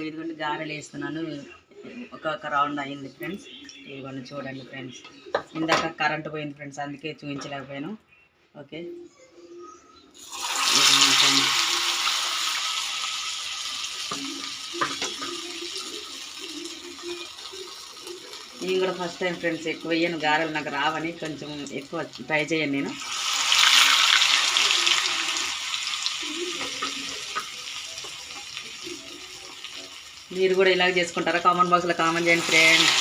ఇదిగోండి గారెలు వేస్తున్నాను. ఒక రౌండ్ అయింది ఫ్రెండ్స్. ఇదిగోండి చూడండి ఫ్రెండ్స్. ఇందాక కరెంటు పోయింది ఫ్రెండ్స్, అందుకే చూపించలేకపోయాను. ఓకే, నేను కూడా ఫస్ట్ టైం ఫ్రెండ్స్. ఎక్కువ వేయను గారెలు, నాకు రావని కొంచెం ఎక్కువ ట్రై చేయను నేను. మీరు కూడా ఇలాగ చేసుకుంటారా? కామెంట్ బాక్స్లో కామెంట్ చేయండి ఫ్రెండ్స్.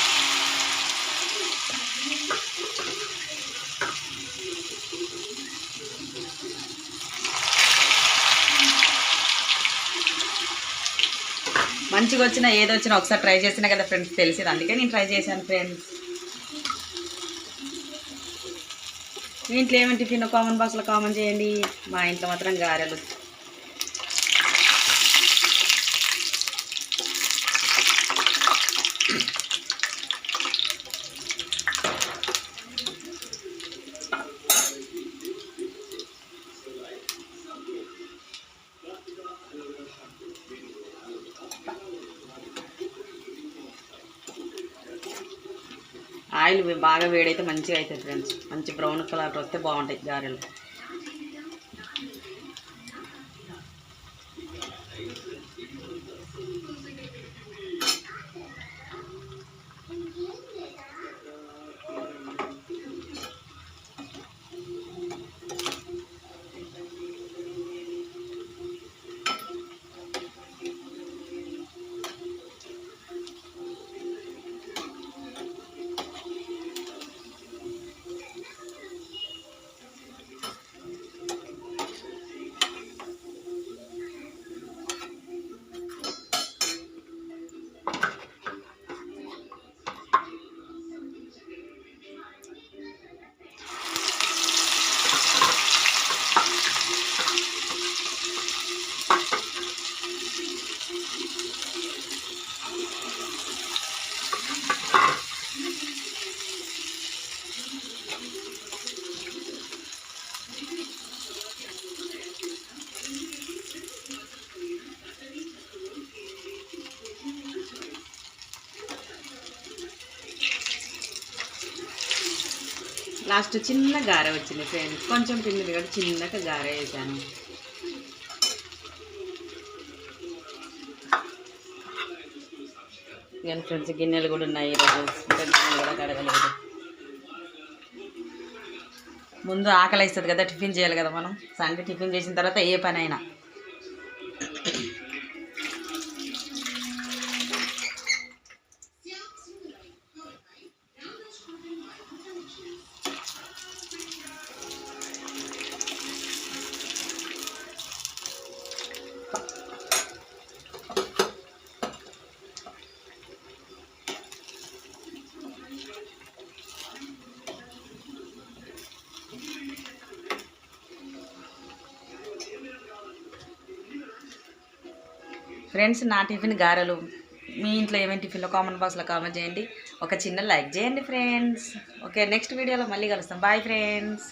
మంచిగా వచ్చినా ఏదొచ్చినా ఒకసారి ట్రై చేసినా కదా ఫ్రెండ్స్ తెలిసింది, అందుకే నేను ట్రై చేశాను ఫ్రెండ్స్. మీ ఇంట్లో ఏమేమి టిఫిన్ కామెంట్ బాక్స్లో కామెంట్ చేయండి. మా ఇంట్లో మాత్రం గారెలు. ఆయిల్ బాగా వేడైతే మంచిగా అవుతుంది ఫ్రెండ్స్. మంచి బ్రౌన్ కలర్ వస్తే బాగుంటాయి గారెలు. లాస్ట్ చిన్న గారె వచ్చింది ఫ్రెండ్స్, కొంచెం పిండి కూడా చిన్నగా గారె వేసాను. కానీ ఫ్రెండ్స్ గిన్నెలు కూడా ఉన్నాయి ఈరోజు, గిన్నెలు కూడా కడగలేదు. ముందు ఆకలి వేస్తుంది కదా, టిఫిన్ చేయాలి కదా మనం. సండే టిఫిన్ చేసిన తర్వాత ఏ పని అయినా. ఫ్రెండ్స్ నా టిఫిన్ గారెలు. మీ ఇంట్లో ఏమేమి టిఫిన్లో కామెంట్ బాక్స్లో కామెంట్ చేయండి. ఒక చిన్న లైక్ చేయండి ఫ్రెండ్స్. ఓకే, నెక్స్ట్ వీడియోలో మళ్ళీ కలుస్తాం. Bye friends.